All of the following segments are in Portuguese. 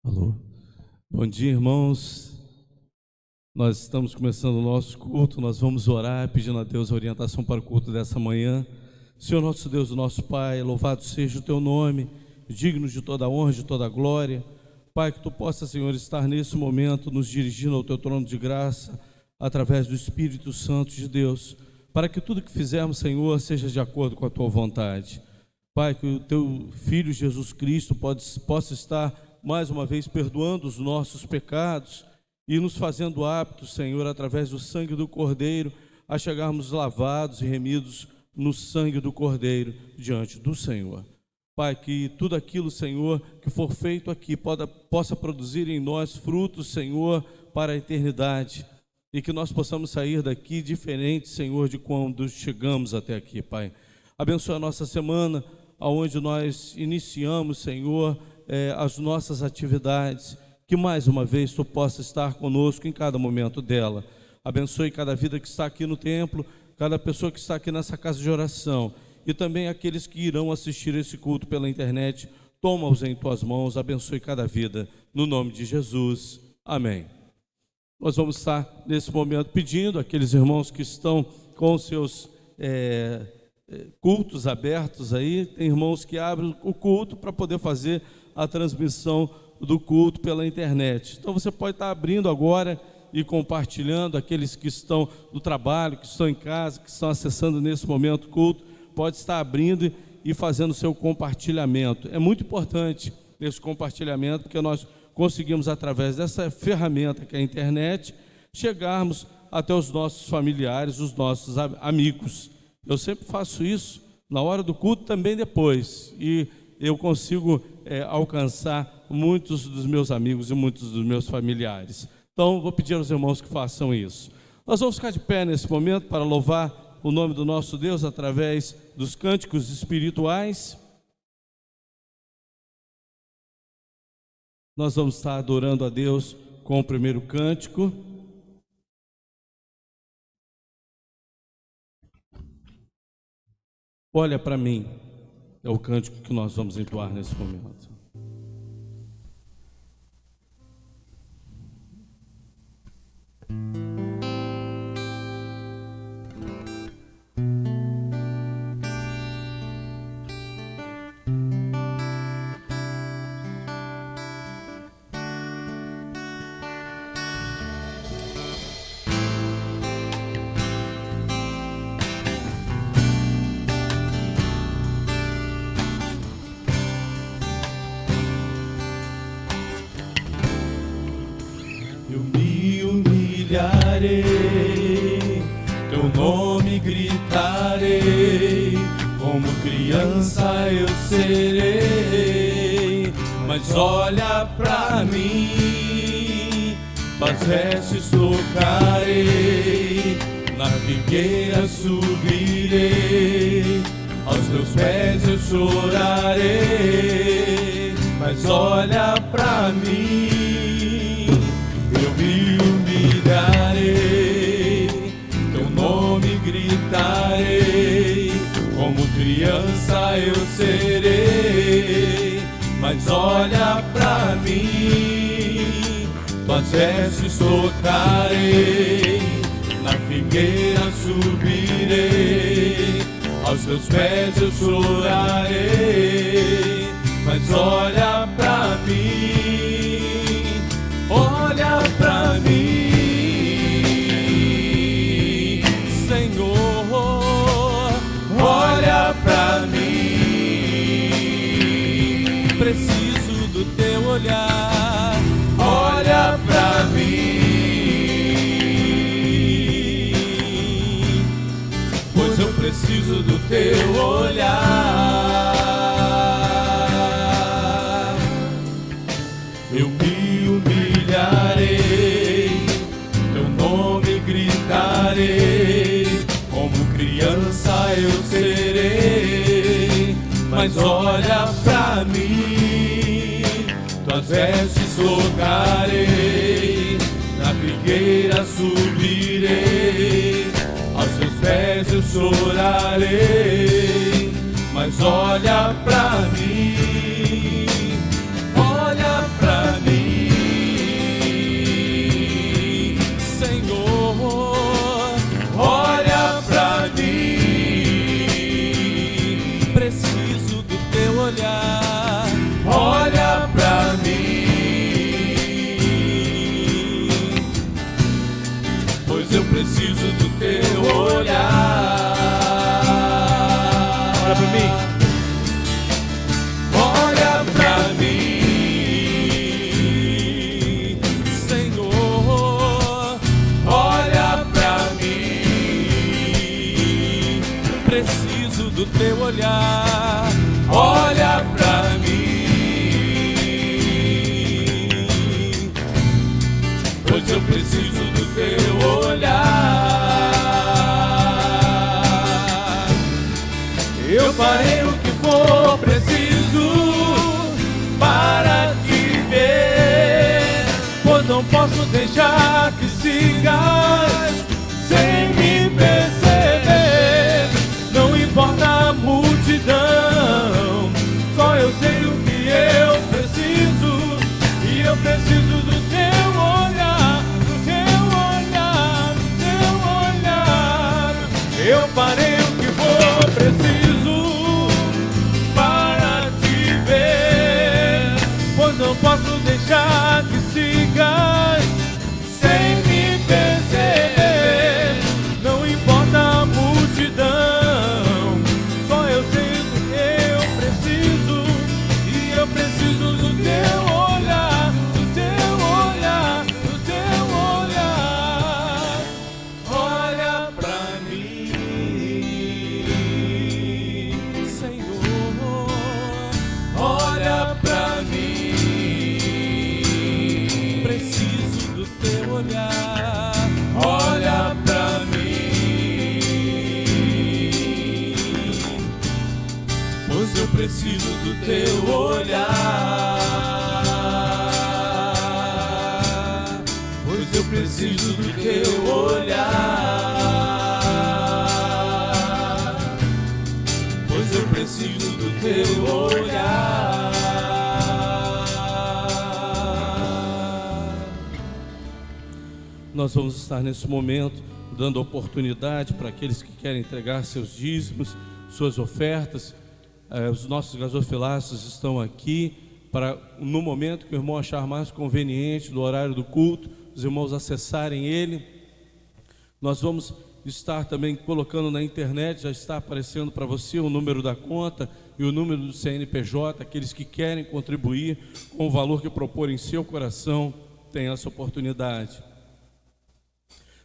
Alô. Bom dia, irmãos. Nós estamos começando o nosso culto. Nós vamos orar pedindo a Deus a orientação para o culto dessa manhã. Senhor nosso Deus, nosso Pai, louvado seja o teu nome, digno de toda a honra, de toda a glória. Pai, que tu possa, Senhor, estar nesse momento nos dirigindo ao teu trono de graça, através do Espírito Santo de Deus, para que tudo que fizermos, Senhor, seja de acordo com a tua vontade. Pai, que o teu Filho Jesus Cristo possa estar mais uma vez perdoando os nossos pecados e nos fazendo aptos, Senhor, através do sangue do Cordeiro, a chegarmos lavados e remidos no sangue do Cordeiro diante do Senhor. Pai, que tudo aquilo, Senhor, que for feito aqui possa produzir em nós frutos, Senhor, para a eternidade, e que nós possamos sair daqui diferentes, Senhor, de quando chegamos até aqui, Pai. Abençoa a nossa semana, aonde nós iniciamos, Senhor, as nossas atividades, que mais uma vez tu possa estar conosco em cada momento dela. Abençoe cada vida que está aqui no templo, cada pessoa que está aqui nessa casa de oração, e também aqueles que irão assistir esse culto pela internet. Toma-os em tuas mãos, abençoe cada vida, no nome de Jesus, amém. Nós vamos estar nesse momento pedindo àqueles irmãos que estão com seus cultos abertos aí. Tem irmãos que abrem o culto para poder fazer a transmissão do culto pela internet. Então você pode estar abrindo agora e compartilhando. Aqueles que estão no trabalho, que estão em casa, que estão acessando nesse momento o culto, pode estar abrindo e fazendo o seu compartilhamento. É muito importante esse compartilhamento, porque nós conseguimos, através dessa ferramenta que é a internet, chegarmos até os nossos familiares, os nossos amigos. Eu sempre faço isso na hora do culto, também depois, e eu consigo alcançar muitos dos meus amigos e muitos dos meus familiares. Então, vou pedir aos irmãos que façam isso. Nós vamos ficar de pé nesse momento para louvar o nome do nosso Deus através dos cânticos espirituais. Nós vamos estar adorando a Deus com o primeiro cântico. Olha para mim, é o cântico que nós vamos entoar nesse momento. Teu nome gritarei, como criança eu serei. Mas olha pra mim, tuas vestes tocarei, na figueira subirei, aos teus pés eu chorarei. Mas olha pra mim, eu me humilharei, teu nome gritarei, como criança eu serei. Mas olha pra mim, tuas vestes tocarei, na figueira subirei, aos teus pés eu chorarei. Mas olha pra mim, olha pra mim, Senhor, olha pra mim. Preciso do teu olhar, olha pra mim, pois eu preciso do teu olhar. Eu me humilharei, teu nome gritarei, como criança eu serei. Mas olha pra mim, tuas vestes tocarei, na figueira subirei, aos teus pés eu chorarei. Mas olha pra mim, olha pra mim. teu olhar. Olha pra mim, pois eu preciso do teu olhar. Eu farei o que for preciso para te ver, pois não posso deixar que sigas sem me perceber. Não importa a multidão, só eu sei o que eu preciso, e eu preciso do teu olhar, do teu olhar, do teu olhar. Eu farei o que for preciso para te ver, pois não posso deixar que sigas sem me perceber. Não importa a multidão, só eu sei o que eu preciso, e eu preciso do teu olhar, do teu olhar, do teu olhar. Olha pra mim, Senhor, olha pra mim, preciso do teu olhar. Olha pra mim, pois eu preciso do teu olhar, pois eu preciso do teu olhar, pois eu preciso do teu olhar. Nós vamos estar nesse momento dando oportunidade para aqueles que querem entregar seus dízimos, suas ofertas. Os nossos gasofilácios estão aqui para, no momento que o irmão achar mais conveniente, do horário do culto, os irmãos acessarem ele. Nós vamos estar também colocando na internet, já está aparecendo para você o número da conta e o número do CNPJ. Aqueles que querem contribuir com o valor que propor em seu coração, tem essa oportunidade.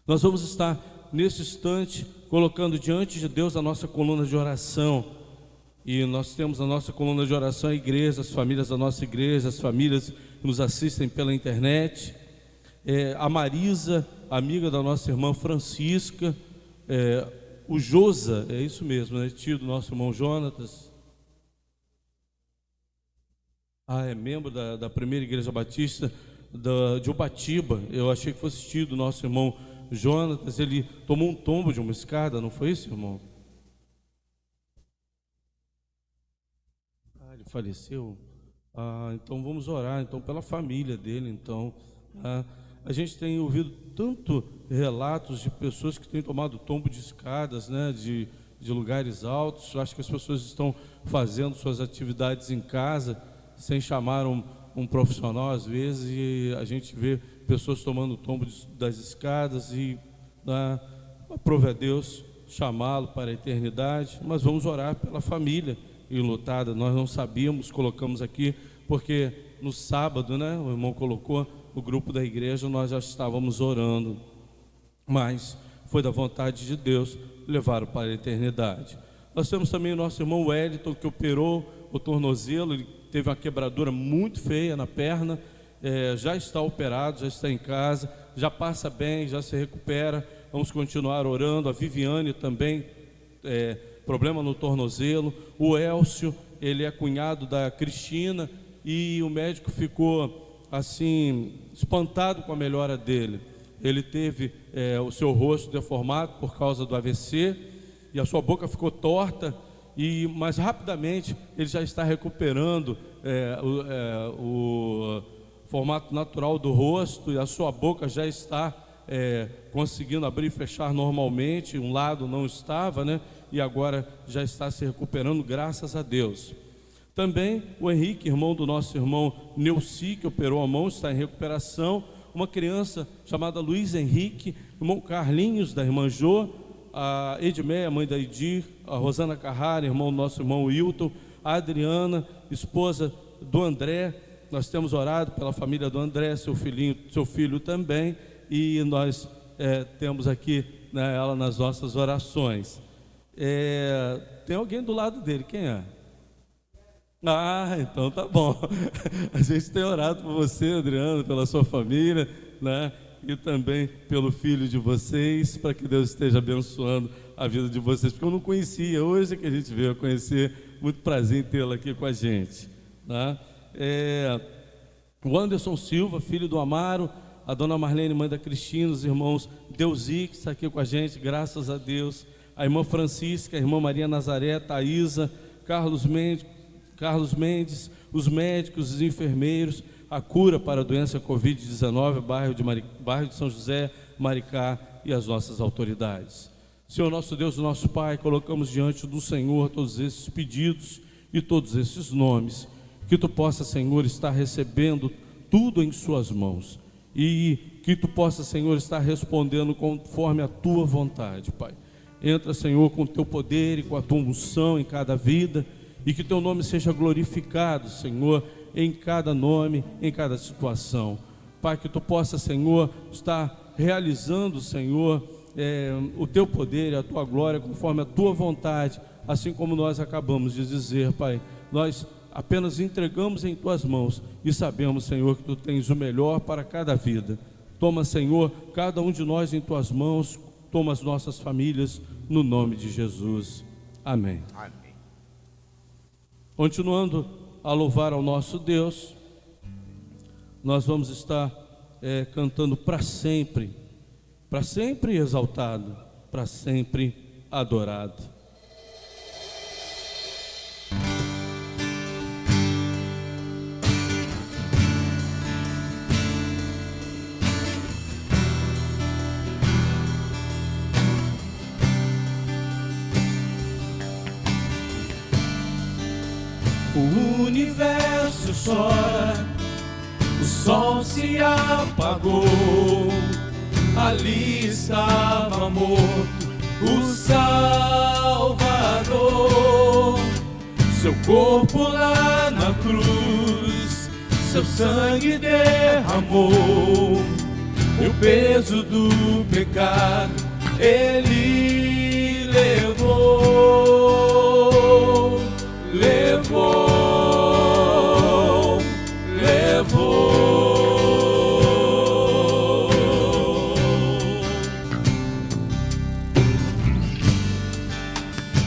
Nós vamos estar, nesse instante, colocando diante de Deus a nossa coluna de oração. E nós temos a nossa coluna de oração, a igreja, as famílias da nossa igreja, as famílias que nos assistem pela internet. A Marisa, amiga da nossa irmã Francisca. O Josa, é isso mesmo, né? Tio do nosso irmão Jonatas. É membro da primeira igreja batista de Ubatiba. Eu achei que fosse tio do nosso irmão Jonatas. Ele tomou um tombo de uma escada, não foi isso, irmão? Ele faleceu? Então vamos orar então pela família dele. Então a gente tem ouvido tanto relatos de pessoas que têm tomado tombo de escadas, né, de lugares altos. Eu acho que as pessoas estão fazendo suas atividades em casa sem chamar um profissional às vezes, e a gente vê pessoas tomando tombo das escadas, e aprove a Deus chamá-lo para a eternidade. Mas vamos orar pela família enlutada. Nós não sabíamos, colocamos aqui, porque no sábado, né, o irmão colocou o grupo da igreja, nós já estávamos orando, mas foi da vontade de Deus levar para a eternidade. Nós temos também o nosso irmão Wellington, que operou o tornozelo. Ele teve uma quebradura muito feia na perna, já está operado, já está em casa, já passa bem, já se recupera. Vamos continuar orando. A Viviane também, problema no tornozelo. O Elcio, ele é cunhado da Cristina, e o médico ficou assim espantado com a melhora dele. Ele teve o seu rosto deformado por causa do AVC, e a sua boca ficou torta, mas rapidamente ele já está recuperando o formato natural do rosto, e a sua boca já está conseguindo abrir e fechar normalmente. Um lado não estava, né? E agora já está se recuperando, graças a Deus. Também o Henrique, irmão do nosso irmão Neuci, que operou a mão, está em recuperação. Uma criança chamada Luiz Henrique, irmão Carlinhos, da irmã Jô, a Edmeia, mãe da Edir, a Rosana Carrara, irmão do nosso irmão Wilton, a Adriana, esposa do André. Nós temos orado pela família do André, seu filho também, e nós temos aqui, né, ela nas nossas orações. Tem alguém do lado dele, quem é? Ah, então tá bom. A gente tem orado por você, Adriano, pela sua família, né? E também pelo filho de vocês, para que Deus esteja abençoando a vida de vocês, porque eu não conhecia, hoje é que a gente veio a conhecer, muito prazer em tê-la aqui com a gente, né? O Anderson Silva, filho do Amaro, a dona Marlene, mãe da Cristina, os irmãos Deusi, que está aqui com a gente, graças a Deus, a irmã Francisca, a irmã Maria Nazaré, Thaísa, Carlos Mendes, os médicos, os enfermeiros, a cura para a doença Covid-19, bairro de São José, Maricá e as nossas autoridades. Senhor nosso Deus, nosso Pai, colocamos diante do Senhor todos esses pedidos e todos esses nomes, que Tu possa, Senhor, estar recebendo tudo em Suas mãos e que Tu possa, Senhor, estar respondendo conforme a Tua vontade, Pai. Entra, Senhor, com o Teu poder e com a Tua unção em cada vida, e que Teu nome seja glorificado, Senhor, em cada nome, em cada situação. Pai, que Tu possa, Senhor, estar realizando, Senhor, o Teu poder e a Tua glória conforme a Tua vontade, assim como nós acabamos de dizer, Pai. Nós apenas entregamos em Tuas mãos e sabemos, Senhor, que Tu tens o melhor para cada vida. Toma, Senhor, cada um de nós em Tuas mãos, toma as nossas famílias, no nome de Jesus. Amém. Amém. Continuando a louvar ao nosso Deus, nós vamos estar cantando para sempre exaltado, para sempre adorado. O universo chora, o sol se apagou, ali estava morto o Salvador. Seu corpo lá na cruz, seu sangue derramou, e o peso do pecado Ele levou.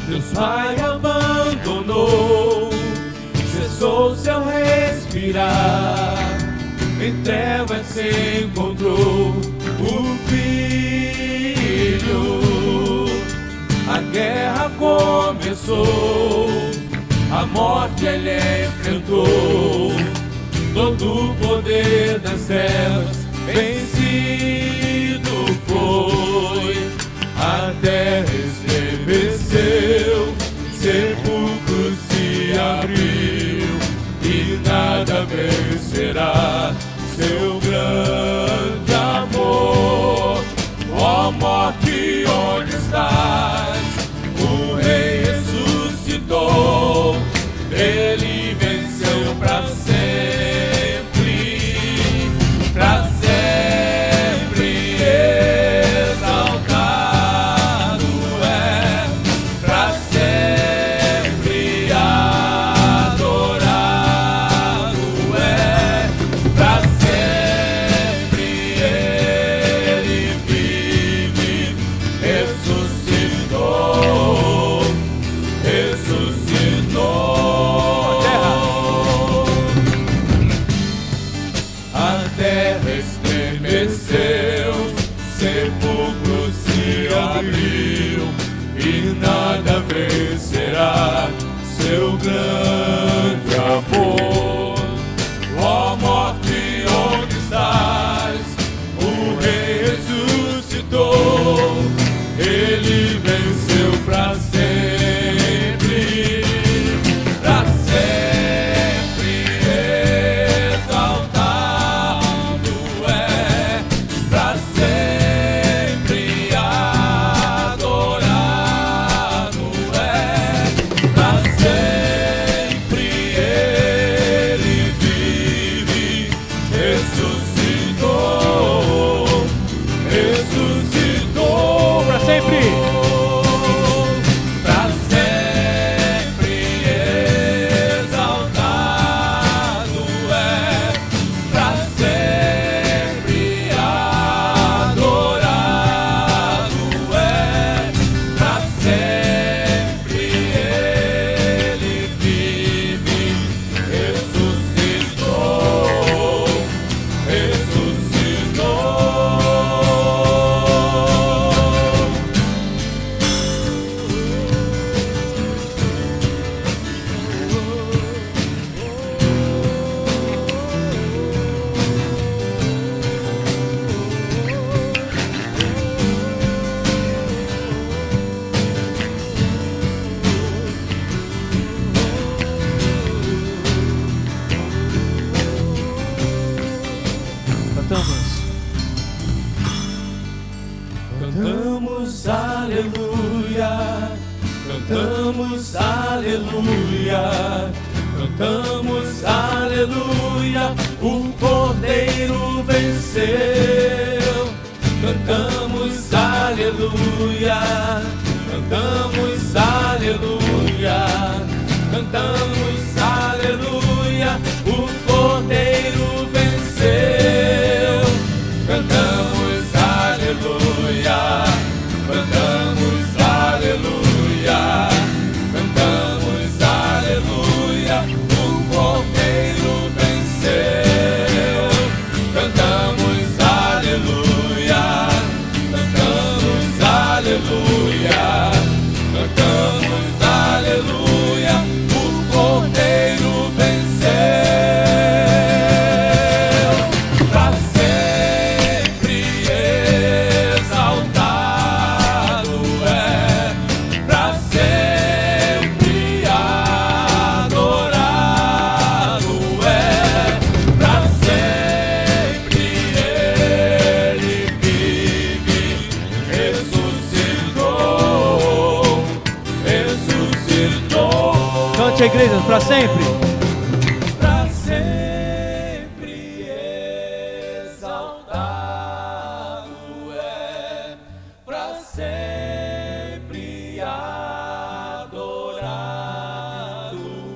Deus Pai abandonou, cessou seu respirar, em trevas se encontrou o Filho. A guerra começou, a morte Ele enfrentou, todo o poder das trevas vencido foi. A terra estremeceu, sepulcro se abriu, e nada vencerá seu grande amor. Ó morte, onde estás? O Rei ressuscitou, Ele venceu para sempre, para sempre exaltado é, para sempre adorado é, para sempre. aleluia, cantamos aleluia, cantamos aleluia, o Cordeiro venceu. Cantamos aleluia, cantamos aleluia, cantamos aleluia, o Cordeiro venceu. Cantamos aleluia, cantamos aleluia, cantamos aleluia, o Cordeiro venceu. Cantamos aleluia, cantamos aleluia, cantamos aleluia, o Cordeiro venceu. Pra sempre exaltado é, pra sempre adorado é, pra sempre ele vive, ressuscitou, ressuscitou. Cante a igreja, para sempre. Pra sempre exaltado é, pra sempre adorado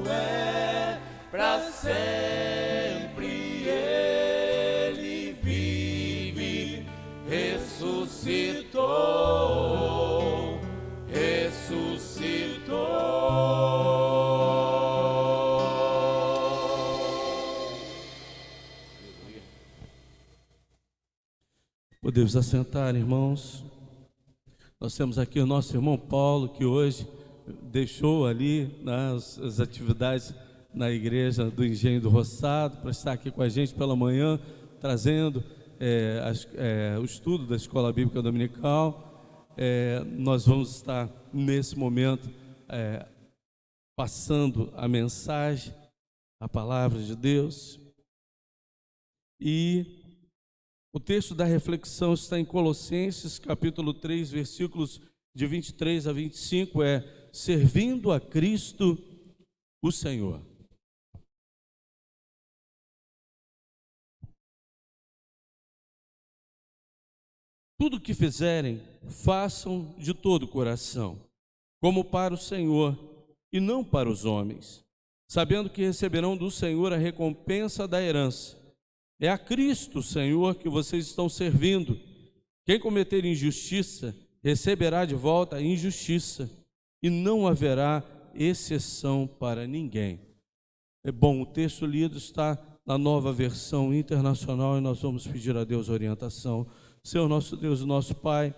é, pra sempre ele vive, ressuscitou, ressuscitou. Podemos assentar, irmãos. Nós temos aqui o nosso irmão Paulo, que hoje deixou ali, né, as atividades na igreja do Engenho do Roçado, para estar aqui com a gente pela manhã, trazendo o estudo da Escola Bíblica Dominical. Nós vamos estar, nesse momento, passando a mensagem, a palavra de Deus. E o texto da reflexão está em Colossenses, capítulo 3, versículos de 23 a 25, servindo a Cristo o Senhor. Tudo o que fizerem, façam de todo o coração, como para o Senhor e não para os homens, sabendo que receberão do Senhor a recompensa da herança. É a Cristo, Senhor, que vocês estão servindo. Quem cometer injustiça, receberá de volta a injustiça, e não haverá exceção para ninguém. É bom, o texto lido está na Nova Versão Internacional, e nós vamos pedir a Deus orientação. Senhor, nosso Deus e nosso Pai,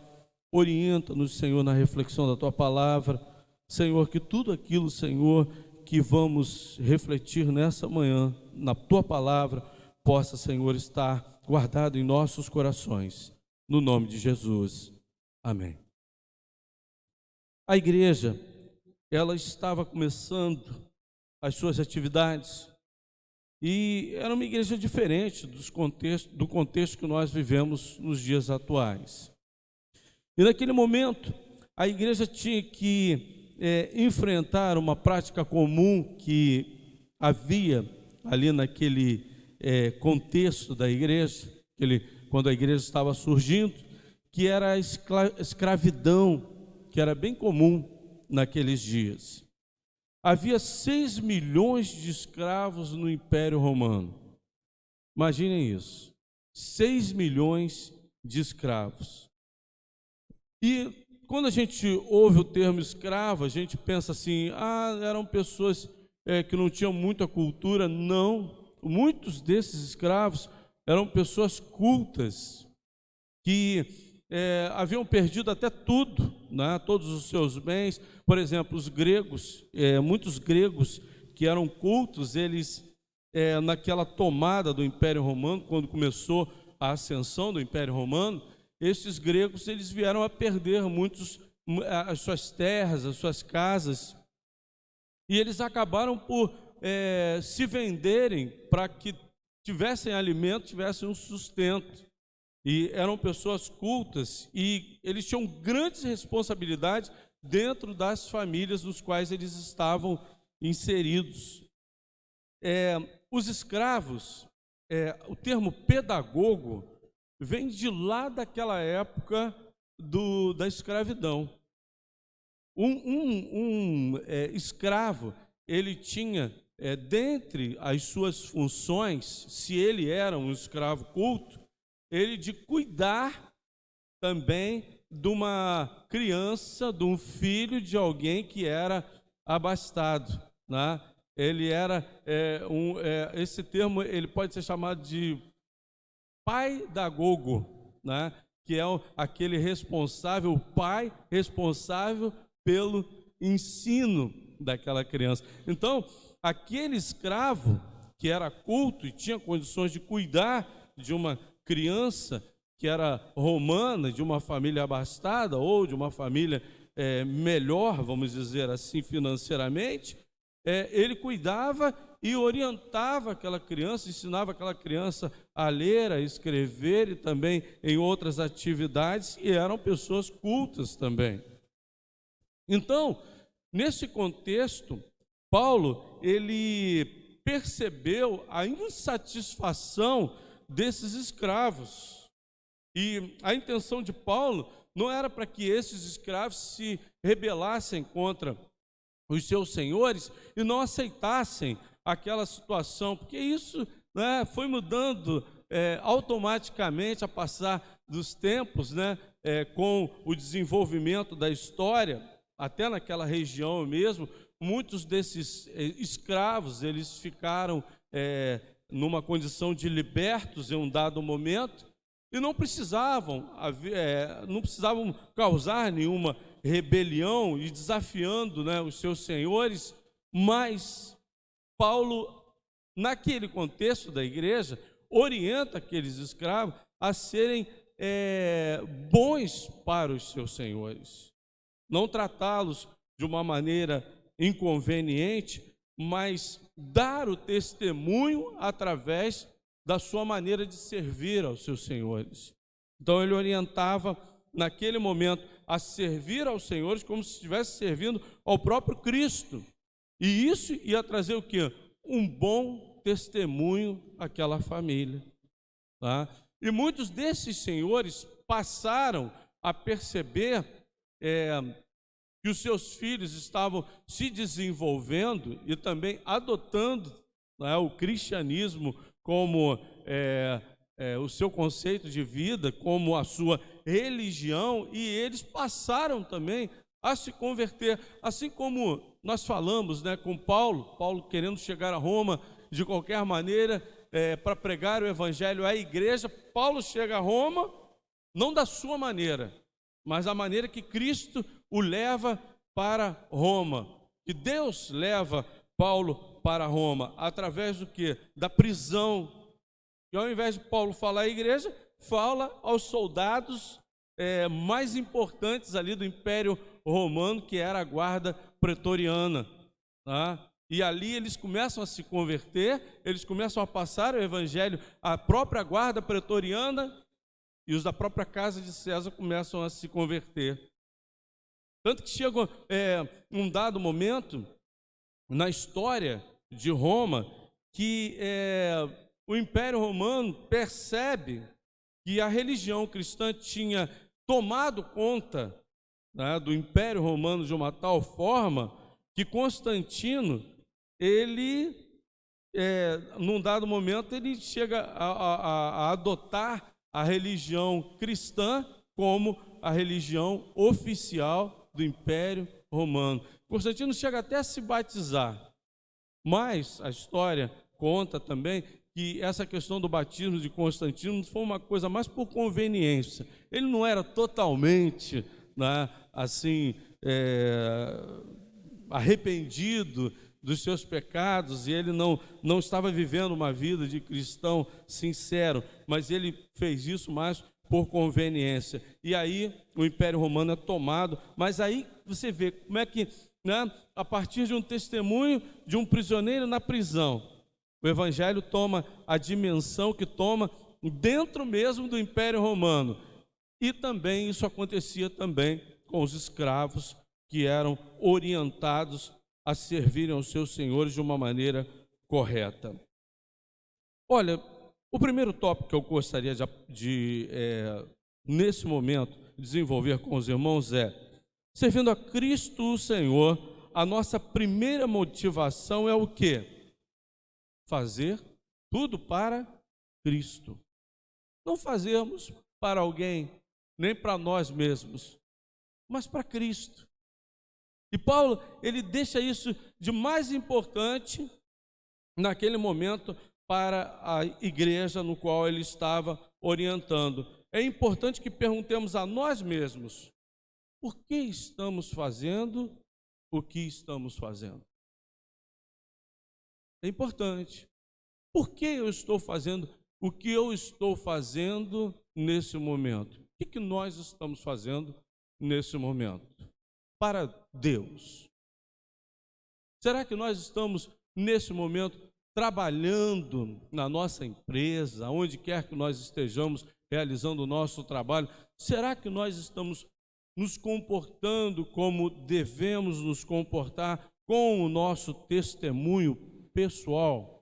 orienta-nos, Senhor, na reflexão da Tua Palavra. Senhor, que tudo aquilo, Senhor, que vamos refletir nessa manhã, na Tua Palavra, possa, Senhor, estar guardado em nossos corações, no nome de Jesus. Amém. A igreja, ela estava começando as suas atividades e era uma igreja diferente do contexto que nós vivemos nos dias atuais. E naquele momento, a igreja tinha que enfrentar uma prática comum que havia ali naquele contexto da igreja, quando a igreja estava surgindo, que era a escravidão, que era bem comum naqueles dias. Havia 6 milhões de escravos no Império Romano. Imaginem isso, 6 milhões de escravos. E quando a gente ouve o termo escravo, a gente pensa assim, eram pessoas que não tinham muita cultura. Não. Muitos desses escravos eram pessoas cultas, que haviam perdido até tudo, né? Todos os seus bens. Por exemplo, os gregos, muitos gregos que eram cultos, eles, naquela tomada do Império Romano, quando começou a ascensão do Império Romano, esses gregos, eles vieram a perder as suas terras, as suas casas, e eles acabaram por se venderem para que tivessem alimento, tivessem um sustento. e eram pessoas cultas, e eles tinham grandes responsabilidades dentro das famílias nos quais eles estavam inseridos. Os escravos, o termo pedagogo vem de lá daquela época da escravidão. Um escravo, ele tinha, dentre as suas funções, se ele era um escravo culto, ele de cuidar também de uma criança, de um filho de alguém que era abastado, né? Ele era, esse termo ele pode ser chamado de paidagogo, né? Que é aquele responsável, o pai responsável pelo ensino daquela criança. Então, aquele escravo que era culto e tinha condições de cuidar de uma criança que era romana, de uma família abastada ou de uma família melhor, vamos dizer assim, financeiramente, ele cuidava e orientava aquela criança, ensinava aquela criança a ler, a escrever e também em outras atividades, e eram pessoas cultas também. Então, nesse contexto, Paulo, ele percebeu a insatisfação desses escravos. E a intenção de Paulo não era para que esses escravos se rebelassem contra os seus senhores e não aceitassem aquela situação, porque isso, né, foi mudando automaticamente a passar dos tempos, né, com o desenvolvimento da história, até naquela região mesmo, muitos desses escravos, eles ficaram numa condição de libertos em um dado momento, e não precisavam causar nenhuma rebelião e desafiando, né, os seus senhores, mas Paulo, naquele contexto da igreja, orienta aqueles escravos a serem bons para os seus senhores, não tratá-los de uma maneira inconveniente, mas dar o testemunho através da sua maneira de servir aos seus senhores. Então ele orientava naquele momento a servir aos senhores como se estivesse servindo ao próprio Cristo. E isso ia trazer o quê? Um bom testemunho àquela família, tá? E muitos desses senhores passaram a perceber que os seus filhos estavam se desenvolvendo e também adotando, né, o cristianismo como o seu conceito de vida, como a sua religião, e eles passaram também a se converter, assim como nós falamos, né, com Paulo querendo chegar a Roma de qualquer maneira para pregar o evangelho à igreja. Paulo chega a Roma não da sua maneira, mas da maneira que Cristo o leva para Roma, que Deus leva Paulo para Roma, através do quê? Da prisão. E ao invés de Paulo falar à igreja, fala aos soldados mais importantes ali do Império Romano, que era a guarda pretoriana, tá? E ali eles começam a se converter, eles começam a passar o evangelho à própria guarda pretoriana, e os da própria casa de César começam a se converter. Tanto que chega um dado momento na história de Roma que o Império Romano percebe que a religião cristã tinha tomado conta, né, do Império Romano de uma tal forma que Constantino, ele, num dado momento, ele chega a adotar a religião cristã como a religião oficial do Império Romano. Constantino chega até a se batizar, mas a história conta também que essa questão do batismo de Constantino foi uma coisa mais por conveniência. Ele não era totalmente, né, assim, arrependido dos seus pecados, e ele não estava vivendo uma vida de cristão sincero, mas ele fez isso mais por conveniência. E aí o Império Romano é tomado, mas aí você vê como é que, né, a partir de um testemunho de um prisioneiro na prisão, o Evangelho toma a dimensão que toma, dentro mesmo do Império Romano. E também isso acontecia também com os escravos que eram orientados a servirem aos seus senhores de uma maneira correta. Olha, o primeiro tópico que eu gostaria nesse momento, desenvolver com os irmãos é: servindo a Cristo o Senhor, a nossa primeira motivação é o quê? Fazer tudo para Cristo. Não fazermos para alguém, nem para nós mesmos, mas para Cristo. E Paulo, ele deixa isso de mais importante naquele momento para a igreja no qual ele estava orientando. É importante que perguntemos a nós mesmos: por que estamos fazendo o que estamos fazendo? É importante. Por que eu estou fazendo o que eu estou fazendo nesse momento? O que nós estamos fazendo nesse momento? Para Deus. Será que nós estamos, nesse momento, trabalhando na nossa empresa, onde quer que nós estejamos realizando o nosso trabalho? Será que nós estamos nos comportando como devemos nos comportar com o nosso testemunho pessoal?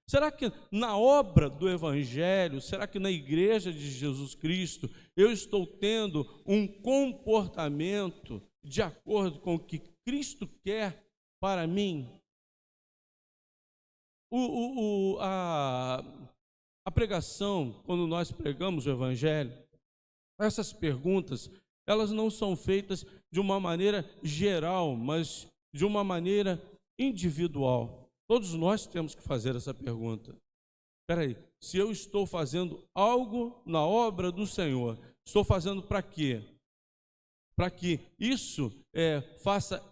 Será que na obra do Evangelho, será que na igreja de Jesus Cristo, eu estou tendo um comportamento de acordo com o que Cristo quer para mim? A pregação, quando nós pregamos o Evangelho, essas perguntas, elas não são feitas de uma maneira geral, mas de uma maneira individual. Todos nós temos que fazer essa pergunta. Espera aí, se eu estou fazendo algo na obra do Senhor, estou fazendo para quê? Para que isso faça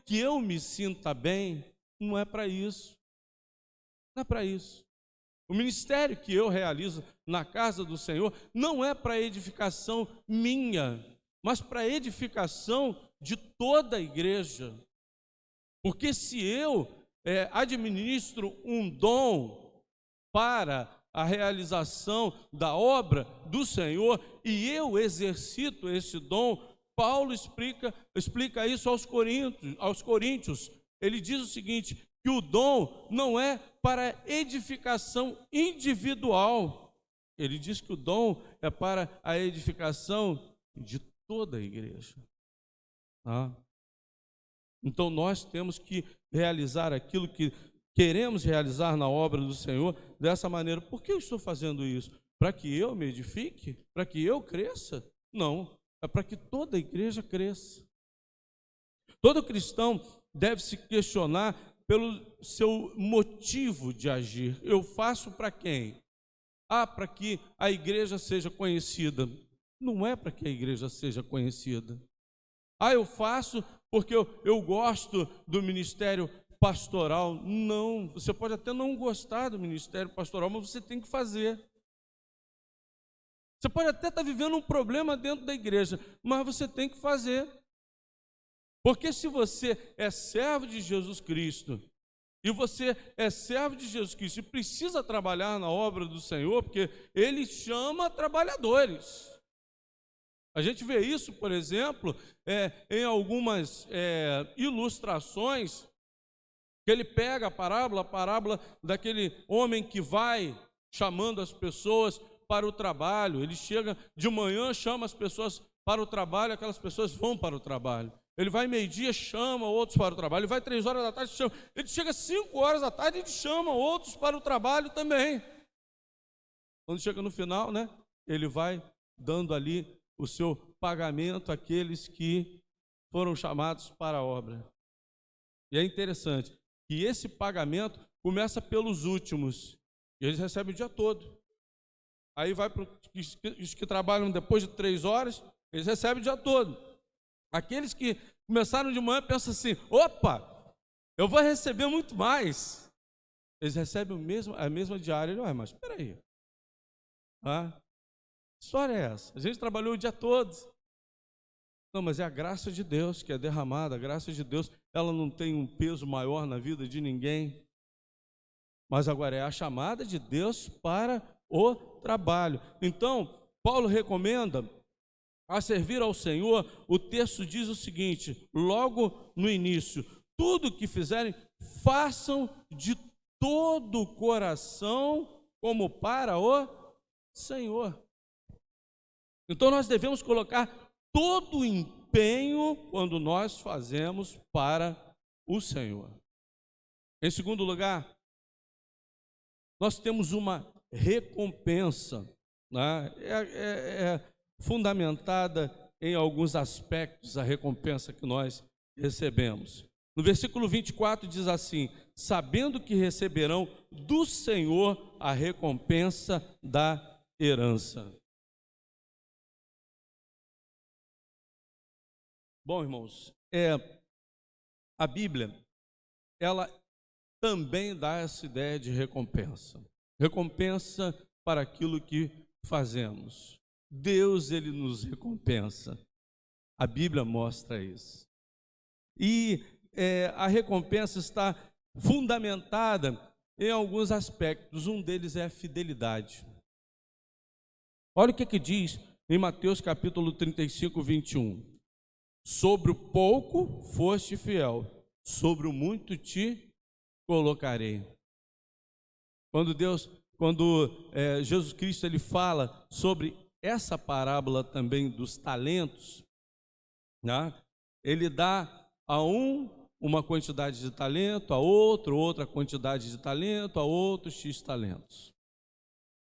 que eu me sinta bem? Não é para isso. Não é para isso. O ministério que eu realizo na casa do Senhor não é para edificação minha, mas para edificação de toda a igreja. Porque se eu administro um dom para a realização da obra do Senhor e eu exercito esse dom, Paulo explica isso aos coríntios. Ele diz o seguinte: que o dom não é para edificação individual. Ele diz que o dom é para a edificação de toda a igreja. Então nós temos que realizar aquilo que queremos realizar na obra do Senhor dessa maneira. Por que eu estou fazendo isso? Para que eu me edifique? Para que eu cresça? Não, é para que toda a igreja cresça. Todo cristão deve se questionar pelo seu motivo de agir. Eu faço para quem? Para que a igreja seja conhecida. Não é para que a igreja seja conhecida. Eu faço porque eu gosto do ministério pastoral. Não, você pode até não gostar do ministério pastoral, mas você tem que fazer. Você pode até estar vivendo um problema dentro da igreja, mas você tem que fazer. Porque se você é servo de Jesus Cristo, e você é servo de Jesus Cristo e precisa trabalhar na obra do Senhor, porque Ele chama trabalhadores. A gente vê isso, por exemplo, em algumas ilustrações, que ele pega a parábola daquele homem que vai chamando as pessoas para o trabalho. Ele chega de manhã, chama as pessoas para o trabalho, aquelas pessoas vão para o trabalho. Ele vai meio-dia, chama outros para o trabalho. Ele vai 3 horas da tarde, chama. Ele chega 5 horas da tarde, ele chama outros para o trabalho também. Quando chega no final, ele vai dando ali o seu pagamento àqueles que foram chamados para a obra. E é interessante que esse pagamento começa pelos últimos, e eles recebem o dia todo. Aí vai para os que trabalham depois de 3 horas, eles recebem o dia todo. Aqueles que começaram de manhã pensam assim: opa, eu vou receber muito mais. Eles recebem a mesma diária. Mas espera aí. Que história é essa? A gente trabalhou o dia todo. Não, mas é a graça de Deus que é derramada. A graça de Deus, ela não tem um peso maior na vida de ninguém. Mas agora é a chamada de Deus para o trabalho. Então, Paulo recomenda a servir ao Senhor. O texto diz o seguinte, logo no início: tudo que fizerem, façam de todo o coração, como para o Senhor. Então nós devemos colocar todo o empenho quando nós fazemos para o Senhor. Em segundo lugar, nós temos uma recompensa, né? É fundamentada em alguns aspectos a recompensa que nós recebemos. No versículo 24 diz assim: sabendo que receberão do Senhor a recompensa da herança. Bom, irmãos, a Bíblia, ela também dá essa ideia de recompensa. Recompensa para aquilo que fazemos. Deus, Ele nos recompensa. A Bíblia mostra isso. E a recompensa está fundamentada em alguns aspectos. Um deles é a fidelidade. Olha o que diz em Mateus capítulo 35, 21. Sobre o pouco foste fiel, sobre o muito te colocarei. Quando Jesus Cristo ele fala sobre essa parábola também dos talentos, né? Ele dá a um uma quantidade de talento, a outro outra quantidade de talento, a outro X talentos.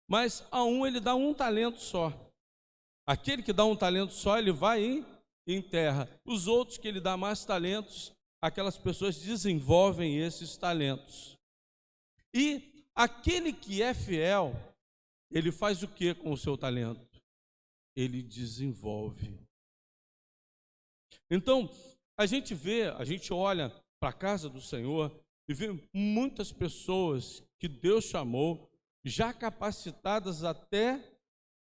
Mas a um ele dá um talento só. Aquele que dá um talento só, ele vai em terra. Os outros que ele dá mais talentos, aquelas pessoas desenvolvem esses talentos. E aquele que é fiel, ele faz o que com o seu talento? Ele desenvolve. Então, a gente olha para a casa do Senhor e vê muitas pessoas que Deus chamou, já capacitadas até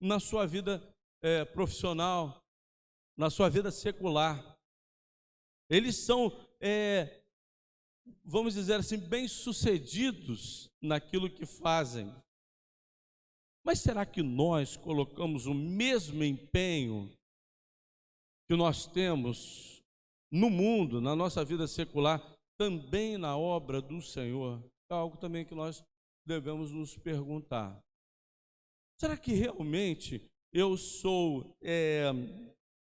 na sua vida profissional, na sua vida secular. Eles são, vamos dizer assim, bem-sucedidos naquilo que fazem. Mas será que nós colocamos o mesmo empenho que nós temos no mundo, na nossa vida secular, também na obra do Senhor? É algo também que nós devemos nos perguntar. Será que realmente eu sou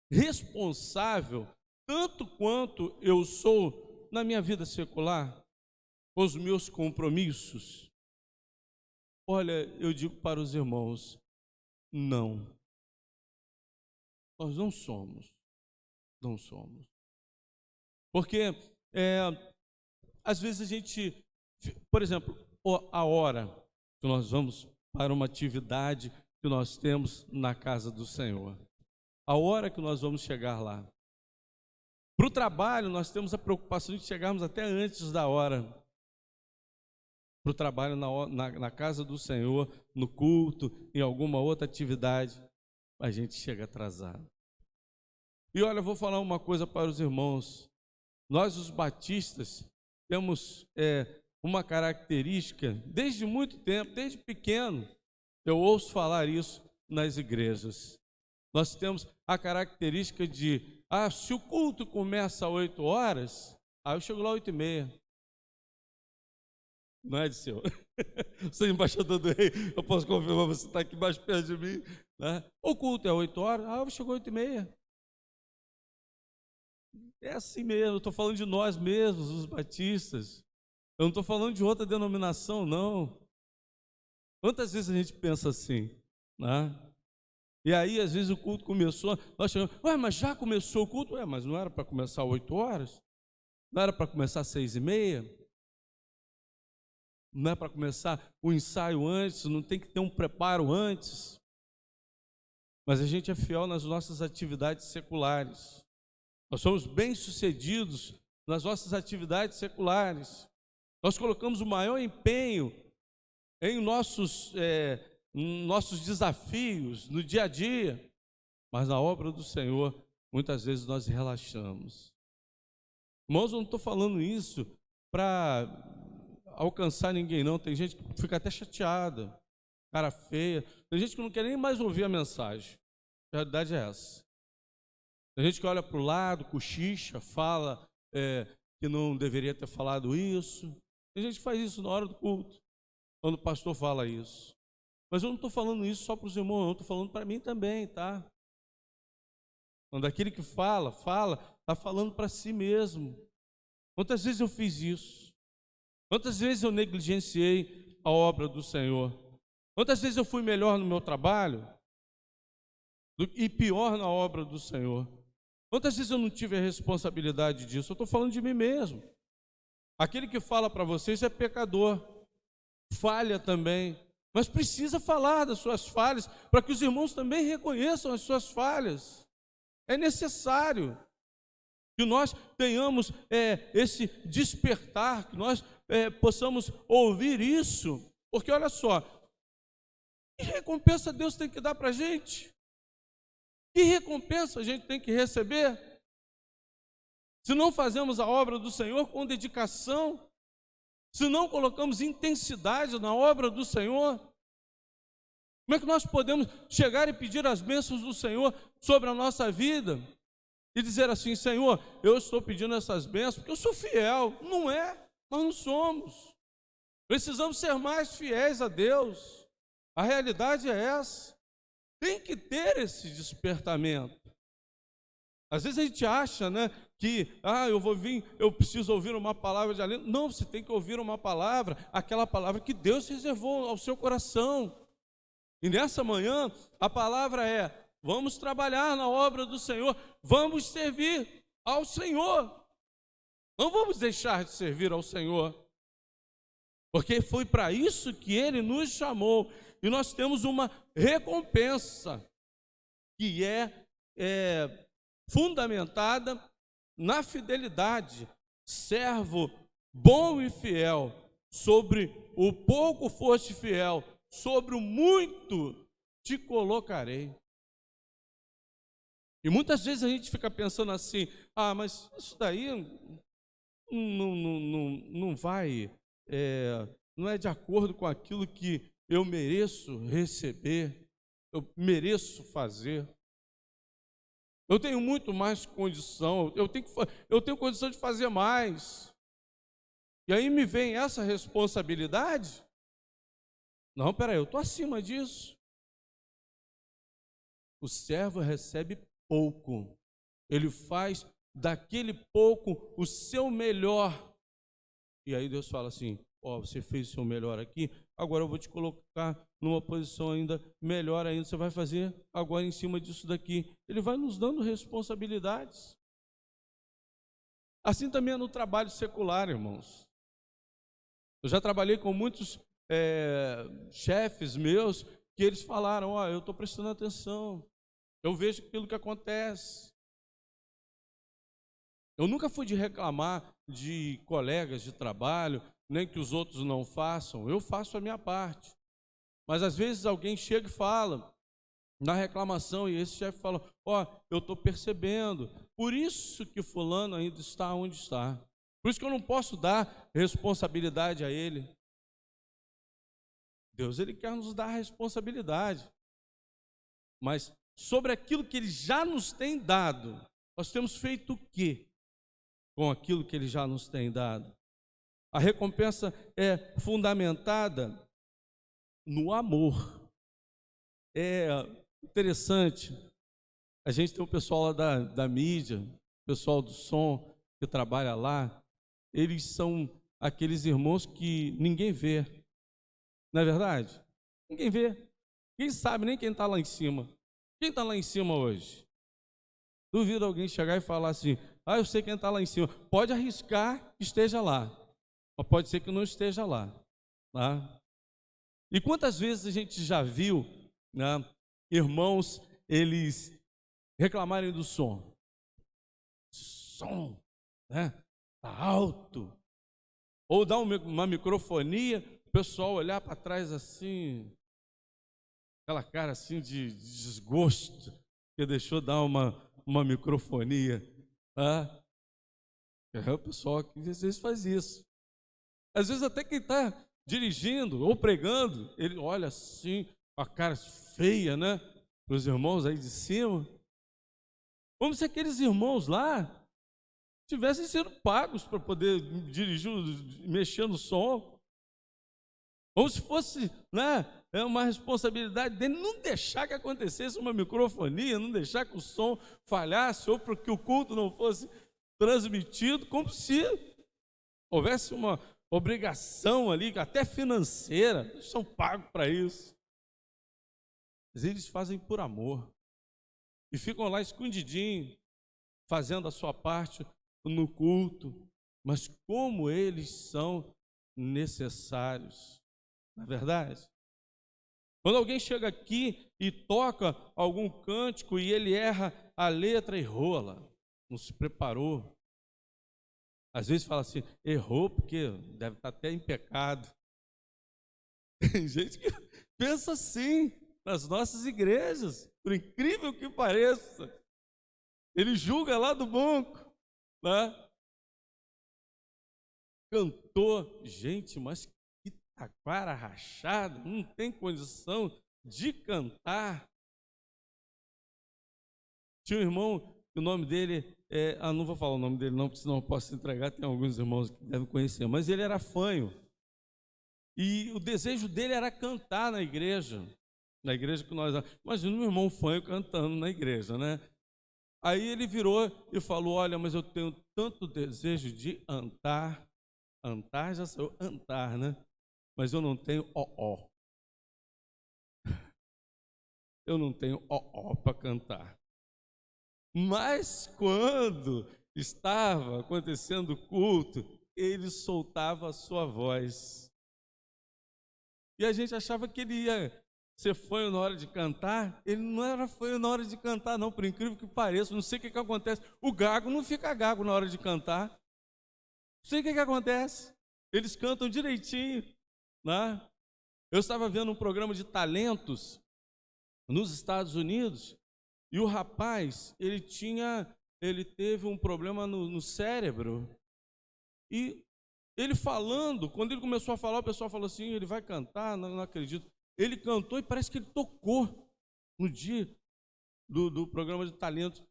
responsável tanto quanto eu sou na minha vida secular, com os meus compromissos? Olha, eu digo para os irmãos, não. Nós não somos. Porque às vezes a gente, por exemplo, a hora que nós vamos para uma atividade que nós temos na casa do Senhor, a hora que nós vamos chegar lá. Para o trabalho, nós temos a preocupação de chegarmos até antes da hora. Para o trabalho na casa do Senhor, no culto, em alguma outra atividade, a gente chega atrasado. E olha, eu vou falar uma coisa para os irmãos. Nós, os batistas, temos uma característica, desde muito tempo, desde pequeno, eu ouço falar isso nas igrejas. Nós temos a característica de, se o culto começa às 8 horas, eu chego lá às 8h30. Não é, Disseu? Você é embaixador do rei, eu posso confirmar, você está aqui mais perto de mim, né? O culto é 8 horas, eu chego às 8h30. É assim mesmo, eu estou falando de nós mesmos, os batistas. Eu não estou falando de outra denominação, não. Quantas vezes a gente pensa assim, né? E aí, às vezes, o culto começou, nós chegamos, mas já começou o culto? Mas não era para começar às 8 horas? Não era para começar às 6h30? Não é para começar o ensaio antes? Não tem que ter um preparo antes? Mas a gente é fiel nas nossas atividades seculares. Nós somos bem-sucedidos nas nossas atividades seculares. Nós colocamos o maior empenho em nossos desafios no dia a dia, mas na obra do Senhor, muitas vezes nós relaxamos. Irmãos, eu não estou falando isso para alcançar ninguém, não. Tem gente que fica até chateada. cara feia. Tem gente que não quer nem mais ouvir a mensagem. A realidade é essa. Tem gente que olha para o lado, cochicha, fala que não deveria ter falado isso. Tem gente que faz isso na hora do culto, quando o pastor fala isso. Mas eu não estou falando isso só para os irmãos, eu estou falando para mim também, tá? Quando aquele que fala, está falando para si mesmo. Quantas vezes eu fiz isso? Quantas vezes eu negligenciei a obra do Senhor? Quantas vezes eu fui melhor no meu trabalho e pior na obra do Senhor? Quantas vezes eu não tive a responsabilidade disso? Eu estou falando de mim mesmo. Aquele que fala para vocês é pecador, falha também, mas precisa falar das suas falhas para que os irmãos também reconheçam as suas falhas. É necessário que nós tenhamos esse despertar, que nós possamos ouvir isso, porque olha só, que recompensa Deus tem que dar para a gente? Que recompensa a gente tem que receber? Se não fazemos a obra do Senhor com dedicação, se não colocamos intensidade na obra do Senhor, como é que nós podemos chegar e pedir as bênçãos do Senhor sobre a nossa vida e dizer assim: Senhor, eu estou pedindo essas bênçãos porque eu sou fiel? Não é, nós não somos. Precisamos ser mais fiéis a Deus. A realidade é essa. Tem que ter esse despertamento. Às vezes a gente acha, que eu preciso ouvir uma palavra de alento. Não, você tem que ouvir uma palavra, aquela palavra que Deus reservou ao seu coração. E nessa manhã, a palavra é: vamos trabalhar na obra do Senhor, vamos servir ao Senhor. Não vamos deixar de servir ao Senhor, porque foi para isso que Ele nos chamou. E nós temos uma recompensa que é fundamentada na fidelidade. Servo bom e fiel, sobre o pouco foste fiel, sobre o muito te colocarei. E muitas vezes a gente fica pensando assim: mas isso daí não vai, não é de acordo com aquilo que eu mereço receber, eu mereço fazer. Eu tenho muito mais condição, eu tenho condição de fazer mais. E aí me vem essa responsabilidade. Não, peraí, eu estou acima disso. O servo recebe pouco, ele faz daquele pouco o seu melhor. E aí Deus fala assim: você fez o seu melhor aqui, agora eu vou te colocar numa posição ainda melhor ainda. Você vai fazer agora em cima disso daqui. Ele vai nos dando responsabilidades. Assim também é no trabalho secular, irmãos. Eu já trabalhei com muitos chefes meus que eles falaram: eu estou prestando atenção, eu vejo aquilo que acontece. Eu nunca fui de reclamar de colegas de trabalho, nem que os outros não façam. Eu faço a minha parte. Mas às vezes alguém chega e fala na reclamação, e esse chefe fala: eu estou percebendo, por isso que fulano ainda está onde está. Por isso que eu não posso dar responsabilidade a ele. Deus, Ele quer nos dar responsabilidade. Mas sobre aquilo que Ele já nos tem dado, nós temos feito o quê com aquilo que Ele já nos tem dado? A recompensa é fundamentada no amor. É interessante, a gente tem o pessoal lá da mídia, o pessoal do som que trabalha lá, eles são aqueles irmãos que ninguém vê, não é verdade? Ninguém vê, quem sabe nem quem está lá em cima. Quem está lá em cima hoje? Duvido alguém chegar e falar assim: eu sei quem está lá em cima. Pode arriscar que esteja lá, mas pode ser que não esteja lá, tá? E quantas vezes a gente já viu, irmãos, eles reclamarem do som, tá alto, ou dar uma microfonia, o pessoal olhar para trás assim, aquela cara assim de desgosto, que deixou dar uma microfonia. O pessoal que às vezes faz isso. Às vezes até quem está dirigindo ou pregando, ele olha assim, com a cara feia, né? Para os irmãos aí de cima. Como se aqueles irmãos lá tivessem sido pagos para poder dirigir, mexer no som. Como se fosse, né, uma responsabilidade dele não deixar que acontecesse uma microfonia, não deixar que o som falhasse ou para que o culto não fosse transmitido, como se houvesse uma obrigação ali, até financeira. Eles são pagos para isso. Mas eles fazem por amor e ficam lá escondidinho, fazendo a sua parte no culto. Mas como eles são necessários, não é verdade? Quando alguém chega aqui e toca algum cântico e ele erra a letra e rola, não se preparou. Às vezes fala assim, errou porque deve estar até em pecado. Tem gente que pensa assim nas nossas igrejas, por incrível que pareça. Ele julga lá do banco, né? Cantor, gente, mas que taquara rachada, não tem condição de cantar. Tinha um irmão, o nome dele não vou falar o nome dele não, porque senão eu posso entregar, tem alguns irmãos que devem conhecer, mas ele era fanho. E o desejo dele era cantar na igreja que nós... Imagina um irmão fanho cantando na igreja, né? Aí ele virou e falou, olha, mas eu tenho tanto desejo de antar já saiu antar, né? Mas eu não tenho ó. Eu não tenho ó para cantar. Mas quando estava acontecendo o culto, ele soltava a sua voz. E a gente achava que ele ia ser fanho na hora de cantar. Ele não era fanho na hora de cantar, não, por incrível que pareça. Não sei o que acontece. O gago não fica gago na hora de cantar. Não sei o que acontece. Eles cantam direitinho, né? Eu estava vendo um programa de talentos nos Estados Unidos e o rapaz, ele teve um problema no cérebro e ele falando, quando ele começou a falar, o pessoal falou assim, ele vai cantar, não acredito. Ele cantou e parece que ele tocou no dia do programa de talentos,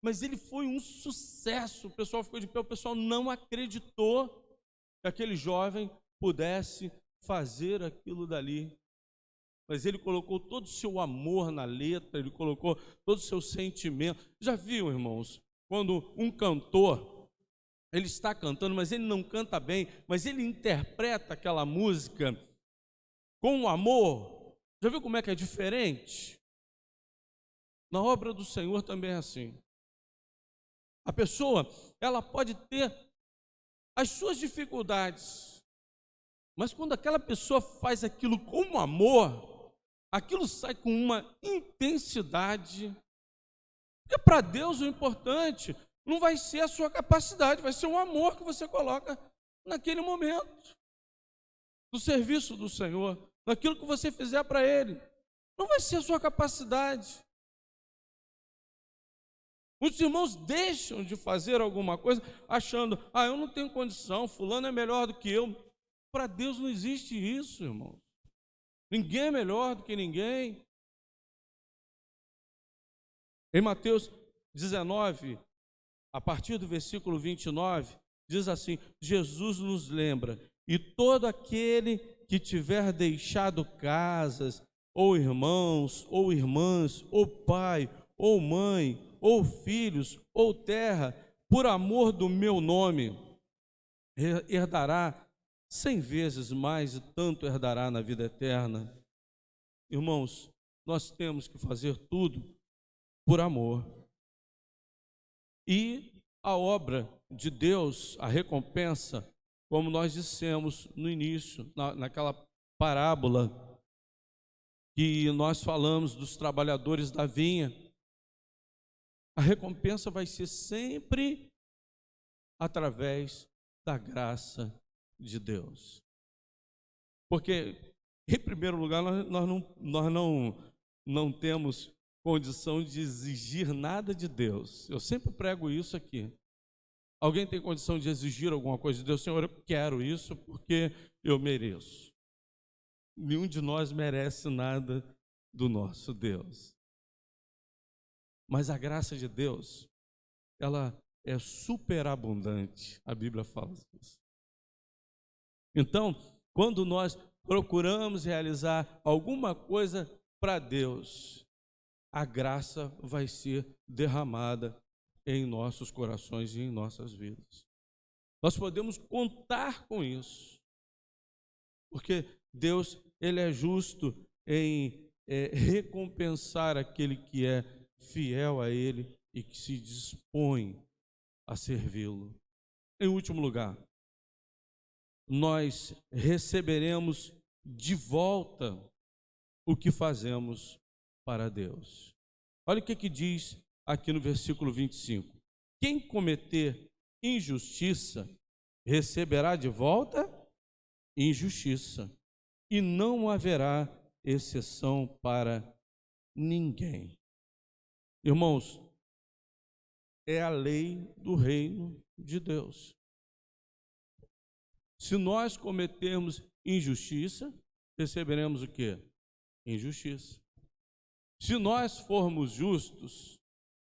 mas ele foi um sucesso. O pessoal ficou de pé, o pessoal não acreditou que aquele jovem pudesse fazer aquilo dali. Mas ele colocou todo o seu amor na letra, ele colocou todo o seu sentimento. Já viu, irmãos, quando um cantor, ele está cantando, mas ele não canta bem, mas ele interpreta aquela música com amor. Já viu como é que é diferente? Na obra do Senhor também é assim. A pessoa, ela pode ter as suas dificuldades, mas quando aquela pessoa faz aquilo com amor, aquilo sai com uma intensidade. Porque para Deus o importante não vai ser a sua capacidade, vai ser o amor que você coloca naquele momento, no serviço do Senhor, naquilo que você fizer para Ele. Não vai ser a sua capacidade. Muitos irmãos deixam de fazer alguma coisa achando, eu não tenho condição, fulano é melhor do que eu. Para Deus não existe isso, irmão. Ninguém é melhor do que ninguém. Em Mateus 19, a partir do versículo 29, diz assim, Jesus nos lembra, e todo aquele que tiver deixado casas, ou irmãos, ou irmãs, ou pai, ou mãe, ou filhos, ou terra, por amor do meu nome, herdará 100 vezes mais e tanto herdará na vida eterna. Irmãos, nós temos que fazer tudo por amor. E a obra de Deus, a recompensa, como nós dissemos no início, naquela parábola que nós falamos dos trabalhadores da vinha, a recompensa vai ser sempre através da graça de Deus. Porque, em primeiro lugar, nós não temos condição de exigir nada de Deus. Eu sempre prego isso aqui. Alguém tem condição de exigir alguma coisa de Deus? Senhor, eu quero isso porque eu mereço. Nenhum de nós merece nada do nosso Deus. Mas a graça de Deus, ela é superabundante. A Bíblia fala isso. Então, quando nós procuramos realizar alguma coisa para Deus, a graça vai ser derramada em nossos corações e em nossas vidas. Nós podemos contar com isso, porque Deus, Ele é justo em recompensar aquele que é fiel a Ele e que se dispõe a servi-lo. Em último lugar, nós receberemos de volta o que fazemos para Deus. Olha o que diz aqui no versículo 25. Quem cometer injustiça receberá de volta injustiça, e não haverá exceção para ninguém. Irmãos, é a lei do reino de Deus. Se nós cometermos injustiça, receberemos o quê? Injustiça. Se nós formos justos,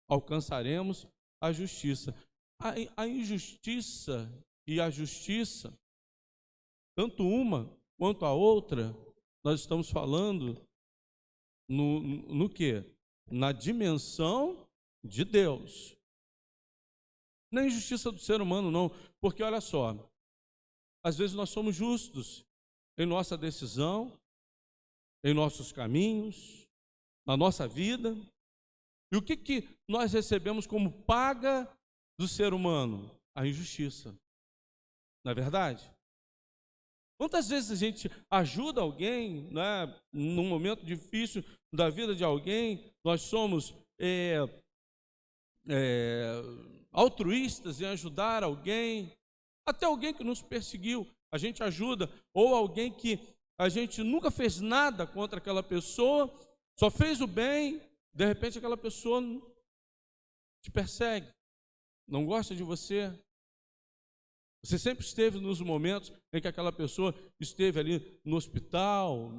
alcançaremos a justiça. A injustiça e a justiça, tanto uma quanto a outra, nós estamos falando no quê? Na dimensão de Deus. Não é injustiça do ser humano, não, porque olha só, às vezes nós somos justos em nossa decisão, em nossos caminhos, na nossa vida. E o que nós recebemos como paga do ser humano? A injustiça. Não é verdade? Quantas vezes a gente ajuda alguém, né, num momento difícil da vida de alguém, nós somos altruístas em ajudar alguém, até alguém que nos perseguiu, a gente ajuda, ou alguém que a gente nunca fez nada contra aquela pessoa, só fez o bem, de repente aquela pessoa te persegue, não gosta de você. Você sempre esteve nos momentos em que aquela pessoa esteve ali no hospital,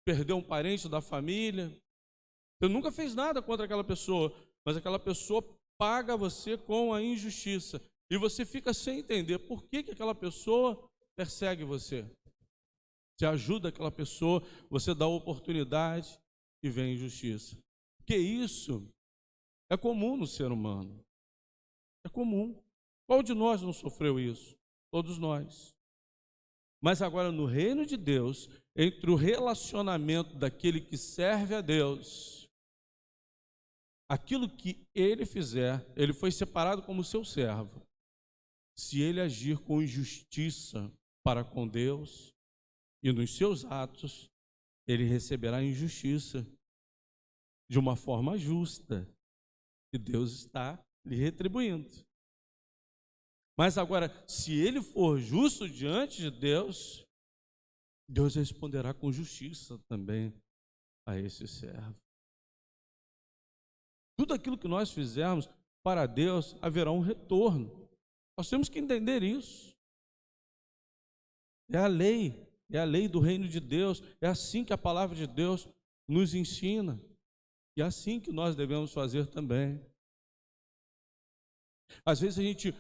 perdeu um parente da família. Você nunca fez nada contra aquela pessoa, mas aquela pessoa paga você com a injustiça. E você fica sem entender por que aquela pessoa persegue você. Você ajuda aquela pessoa, você dá oportunidade e vem injustiça. Porque isso é comum no ser humano. É comum. Qual de nós não sofreu isso? Todos nós. Mas agora no reino de Deus, entre o relacionamento daquele que serve a Deus, aquilo que ele fizer, ele foi separado como seu servo. Se ele agir com injustiça para com Deus e nos seus atos, ele receberá injustiça de uma forma justa, e Deus está lhe retribuindo. Mas agora, se ele for justo diante de Deus, Deus responderá com justiça também a esse servo. Tudo aquilo que nós fizermos para Deus, haverá um retorno. Nós temos que entender isso. É a lei do reino de Deus, é assim que a palavra de Deus nos ensina, e é assim que nós devemos fazer também. Às vezes a gente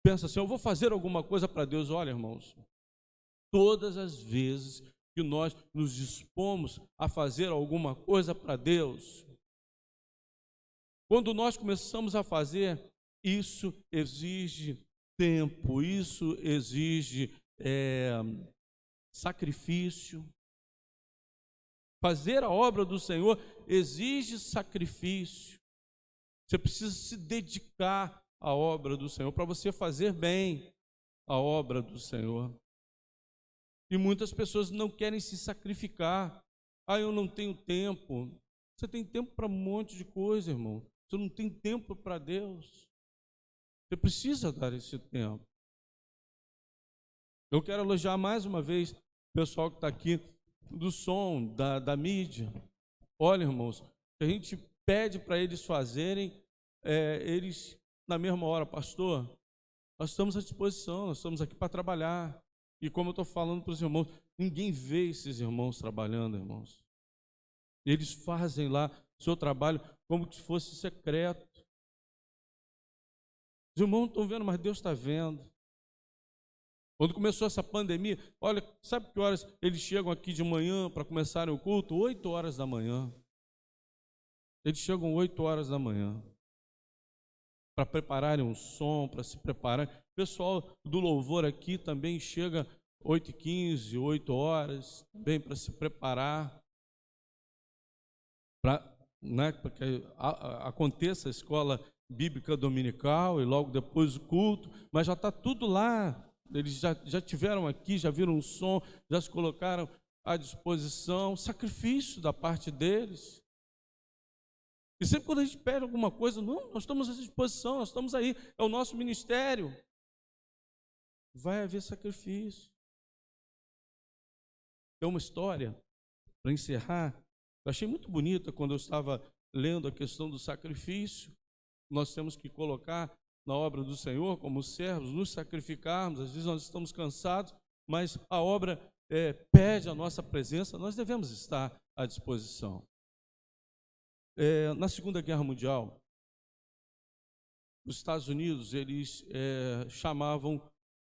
pensa assim, eu vou fazer alguma coisa para Deus. Olha, irmãos, todas as vezes que nós nos dispomos a fazer alguma coisa para Deus, quando nós começamos a fazer, isso exige tempo, isso exige sacrifício. Fazer a obra do Senhor exige sacrifício. Você precisa se dedicar à obra do Senhor para você fazer bem a obra do Senhor. E muitas pessoas não querem se sacrificar. Eu não tenho tempo. Você tem tempo para um monte de coisa, irmão. Você não tem tempo para Deus. Você precisa dar esse tempo. Eu quero elogiar mais uma vez o pessoal que está aqui do som, da mídia. Olha, irmãos, a gente pede para eles fazerem, eles na mesma hora, pastor, nós estamos à disposição, nós estamos aqui para trabalhar. E como eu estou falando para os irmãos, Ninguém vê esses irmãos trabalhando, irmãos. Eles fazem lá o seu trabalho como se fosse secreto. Os irmãos não estão vendo, mas Deus está vendo. Quando começou essa pandemia, olha, sabe que horas eles chegam aqui de manhã para começarem o culto? 8 horas da manhã. Eles chegam 8 horas da manhã para prepararem um som, para se prepararem. O pessoal do louvor aqui também chega 8h15, 8 horas, também para se preparar, para que aconteça a escola bíblica dominical e logo depois o culto, mas já está tudo lá. Eles já tiveram aqui, já viram um som, já se colocaram à disposição, sacrifício da parte deles. E sempre quando a gente pede alguma coisa, não, nós estamos à disposição, nós estamos aí, é o nosso ministério. Vai haver sacrifício. Tem uma história, para encerrar, eu achei muito bonita quando eu estava lendo a questão do sacrifício. Nós temos que colocar na obra do Senhor, como servos, nos sacrificarmos. Às vezes nós estamos cansados, mas a obra pede a nossa presença, nós devemos estar à disposição. Na Segunda Guerra Mundial, os Estados Unidos, eles chamavam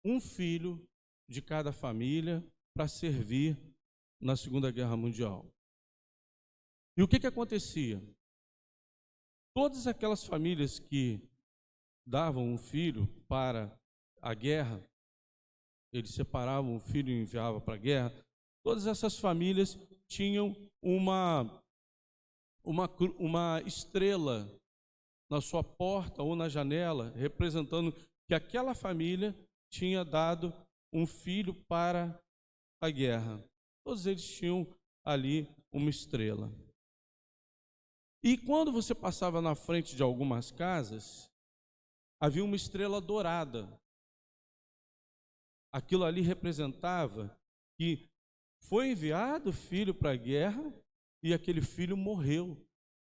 um filho de cada família para servir na Segunda Guerra Mundial. E o que acontecia? Todas aquelas famílias que davam um filho para a guerra, eles separavam o filho e enviavam para a guerra, todas essas famílias tinham uma estrela na sua porta ou na janela, representando que aquela família tinha dado um filho para a guerra. Todos eles tinham ali uma estrela. E quando você passava na frente de algumas casas, havia uma estrela dourada. Aquilo ali representava que foi enviado o filho para a guerra e aquele filho morreu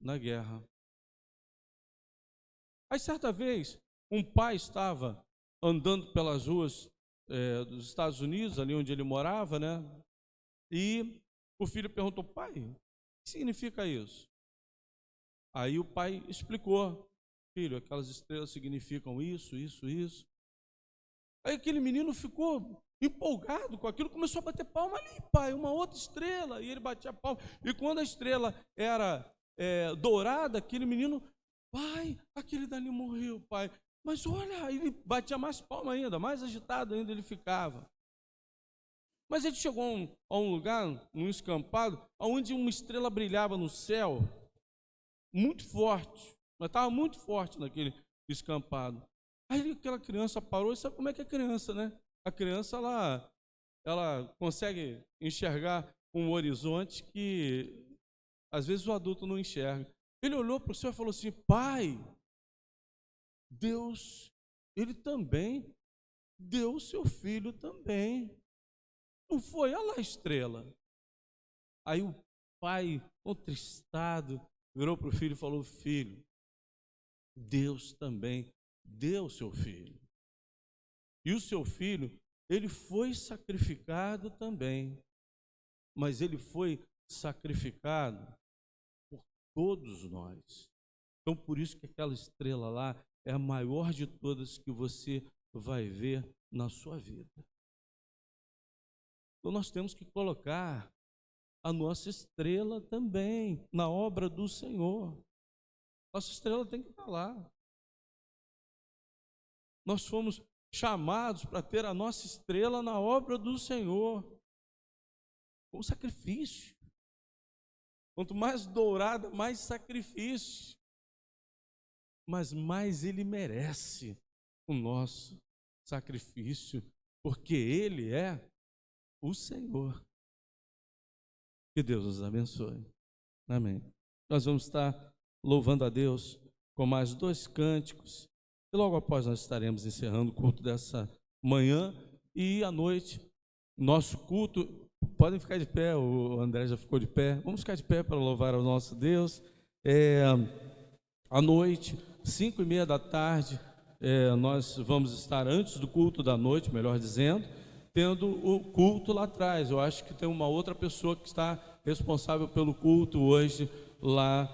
na guerra. Aí, certa vez, um pai estava andando pelas ruas dos Estados Unidos, ali onde ele morava, né? E o filho perguntou: pai, o que significa isso? Aí o pai explicou: filho, aquelas estrelas significam isso, isso, isso. Aí aquele menino ficou empolgado com aquilo, começou a bater palma ali, pai, uma outra estrela, e ele batia palma. E quando a estrela era dourada, aquele menino: pai, aquele dali morreu, pai. Mas olha, ele batia mais palma ainda, mais agitado ainda ele ficava. Mas ele chegou a um lugar, num escampado, onde uma estrela brilhava no céu, muito forte, mas estava muito forte naquele escampado. Aí aquela criança parou, e sabe como é que é criança, né? A criança, ela consegue enxergar um horizonte que, às vezes, o adulto não enxerga. Ele olhou para o céu e falou assim: pai, Deus, ele também deu o seu filho também. Não foi? Olha lá a estrela. Aí o pai, contristado, virou para o filho e falou: filho, Deus também deu o seu filho. E o seu filho, ele foi sacrificado também. Mas ele foi sacrificado por todos nós. Então, por isso que aquela estrela lá é a maior de todas que você vai ver na sua vida. Então, nós temos que colocar a nossa estrela também na obra do Senhor. Nossa estrela tem que estar lá. Nós fomos chamados para ter a nossa estrela na obra do Senhor, com sacrifício. Quanto mais dourada, mais sacrifício. Mas mais Ele merece o nosso sacrifício, porque Ele é o Senhor. Que Deus nos abençoe. Amém. Nós vamos estar louvando a Deus com mais 2 cânticos. E logo após nós estaremos encerrando o culto dessa manhã. E à noite, nosso culto, podem ficar de pé, o André já ficou de pé. Vamos ficar de pé para louvar ao nosso Deus. À noite, 5h30 da tarde, nós vamos estar antes do culto da noite, melhor dizendo, tendo o culto lá atrás. Eu acho que tem uma outra pessoa que está responsável pelo culto hoje lá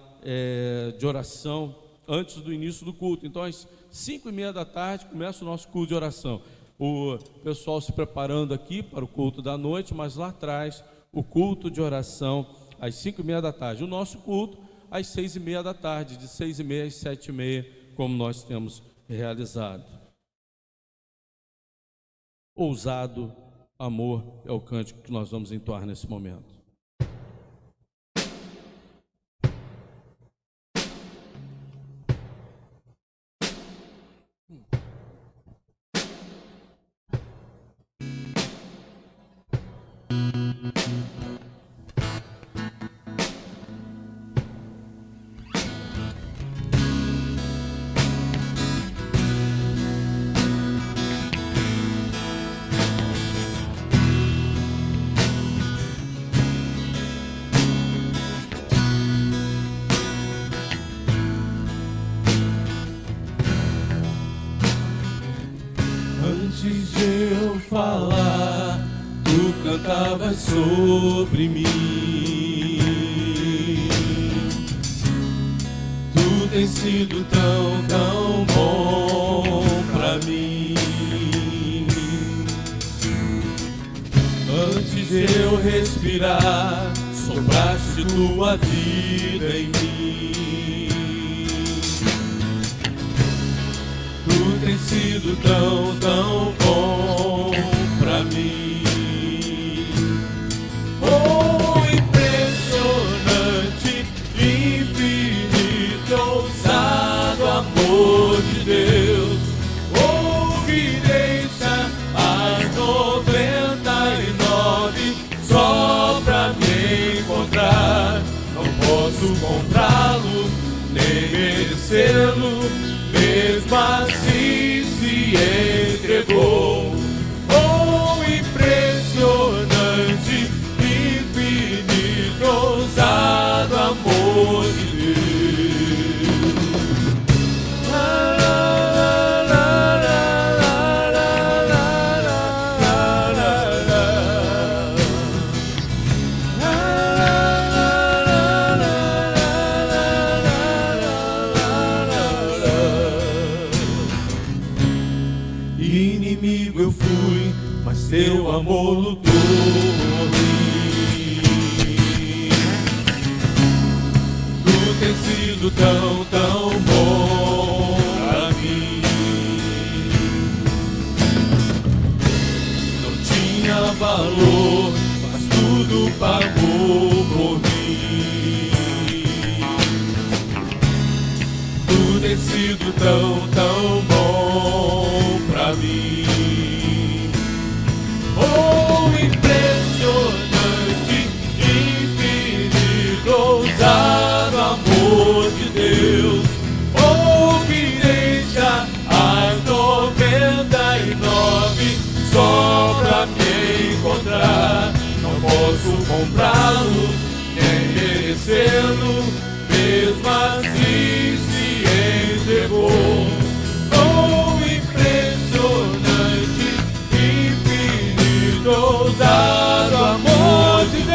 de oração, antes do início do culto. Então, às 5h30 da tarde começa o nosso culto de oração. O pessoal se preparando aqui para o culto da noite, mas lá atrás o culto de oração às 5h30 da tarde. O nosso culto às 6h30 da tarde, de 6h30 às 7h30, como nós temos realizado. Ousado amor é o cântico que nós vamos entoar nesse momento. Antes de eu falar, tu cantavas sobre mim. Tu tens sido tão, tão bom pra mim. Antes de eu respirar, sopraste tua vida em mim. Tu tens sido tão, tão bom pra mim. Oh, impressionante, infinito, ousado amor de Deus. Oh, que deixa as 99 só pra me encontrar. Não posso comprá-lo, nem merecê-lo, mesmo assim se entregou. Oh, impressionante, infinito, ousado amor de Deus. La, la, la, la, la, la, la, la, la, la. Inimigo eu fui, mas teu amor lutou por mim. Tu tens sido tão, tão bom pra mim. Não tinha valor, mas tudo pagou por mim. Tu tens sido tão, tão bom pra mim. Oh, impressionante, infinito, ousado amor de Deus. Oh, que deixa as 99 só pra me encontrar. Não posso comprá-lo, nem merecê-lo, mesmo assim se entregou. Oh, impressionante, infinito, ousado amor de Deus.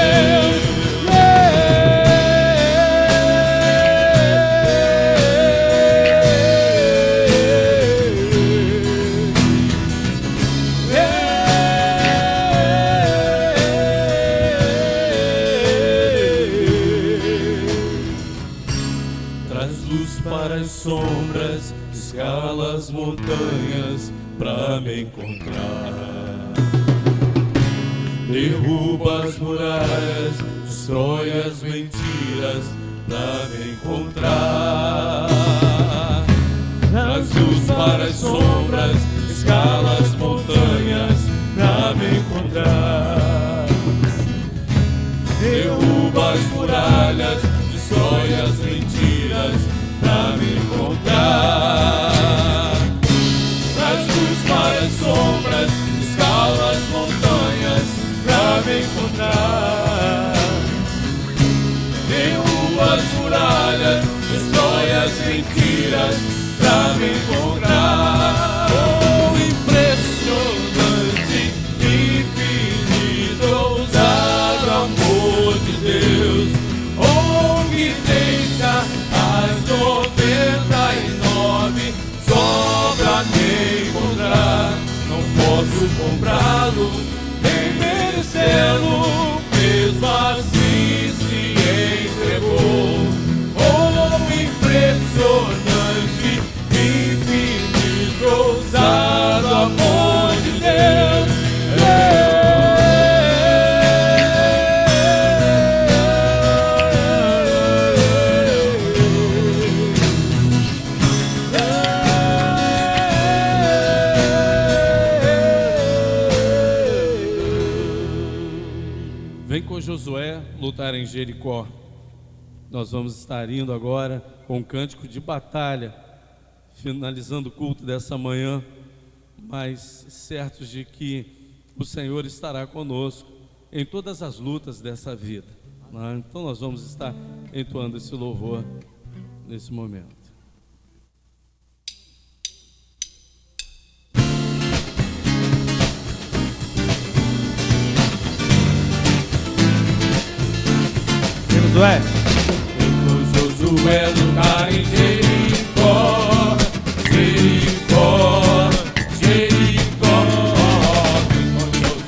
Traz luz para as sombras, escala as montanhas pra me encontrar. Derruba as muralhas, destrói as mentiras pra me encontrar. Traz luz para as sombras, escala as montanhas pra me encontrar. Derruba as muralhas, destrói as mentiras pra me encontrar. Traz luz para as sombras, escala as montanhas pra me encontrar. Derruba as muralhas, destrói as mentiras pra me encontrar. Oh, impressionante, lutar em Jericó. Nós vamos estar indo agora com um cântico de batalha, finalizando o culto dessa manhã, mas certos de que o Senhor estará conosco em todas as lutas dessa vida, né? Então nós vamos estar entoando esse louvor nesse momento. Josué. Josué lutar em Jericó, Jericó, Jericó.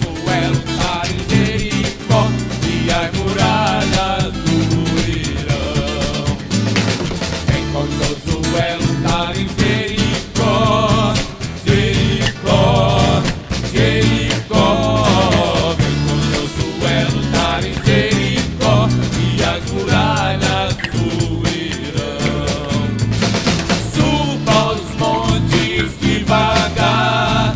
Josué lutar em Jericó e as muralhas ruirão. Josué lutar em Jericó, Jericó, Jericó. Josué lutar em Jericó e as muralhas ruirão. Suba os montes devagar,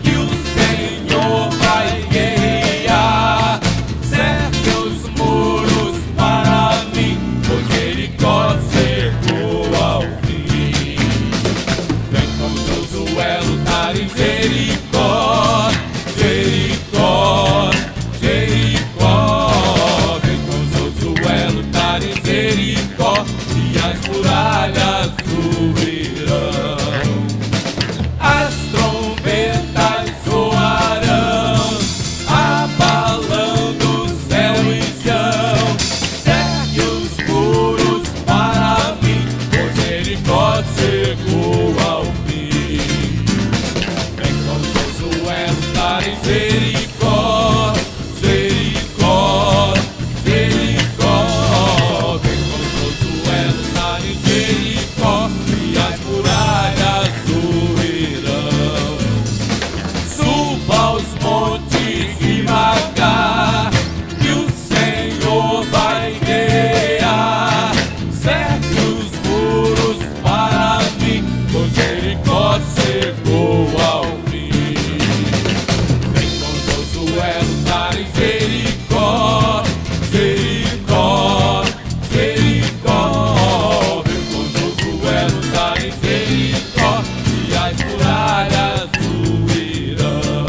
que o Senhor vai guerrear. Cerque os muros para mim, pois Jericó chegou ao fim. Vem com Josué lutar em Jericó, Jericó, Jericó. Vem com Josué lutar em Jericó e as muralhas ruirão. As trombetas soarão, abalando céu e chão. Cerque os muros para mim, pois Jericó chegou ao fim. Vem com Josué lutar em Jericó, Jericó, Jericó. Vem com Josué lutar em Jericó e as muralhas ruirão. Suba os montes devagar, que o Senhor vai guerrear. Cerque os muros para mim, pois Jericó chegou ao fim. Vem com Josué lutar em Jericó, Jericó, Jericó. Vem com Josué lutar em Jericó e as muralhas ruirão.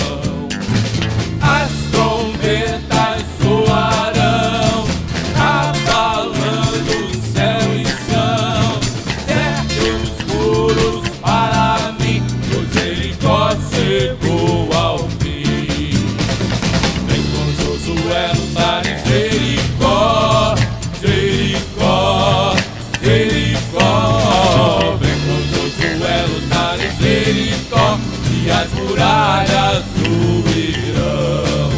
As trombetas soarão, abalando céu e chão. Cerque os muros para mim, pois Jericó chegou ao fim. Vem com Josué lutar em Jericó, Jericó, Jericó. Vem com Josué lutar em Jericó e as muralhas ruirão.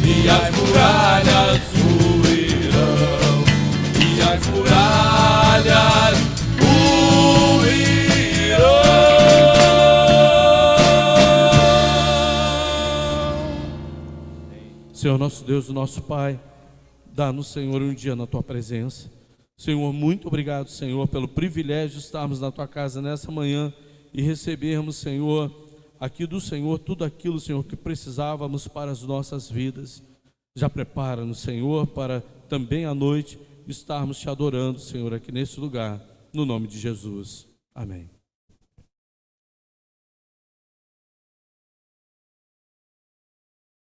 E as muralhas ruirão. E as muralhas ruirão. Senhor nosso Deus, nosso Pai, dá-nos, Senhor, um dia na Tua presença. Senhor, muito obrigado, Senhor, pelo privilégio de estarmos na Tua casa nessa manhã e recebermos, Senhor, aqui do Senhor, tudo aquilo, Senhor, que precisávamos para as nossas vidas. Já prepara-nos, Senhor, para também à noite estarmos Te adorando, Senhor, aqui nesse lugar, no nome de Jesus. Amém.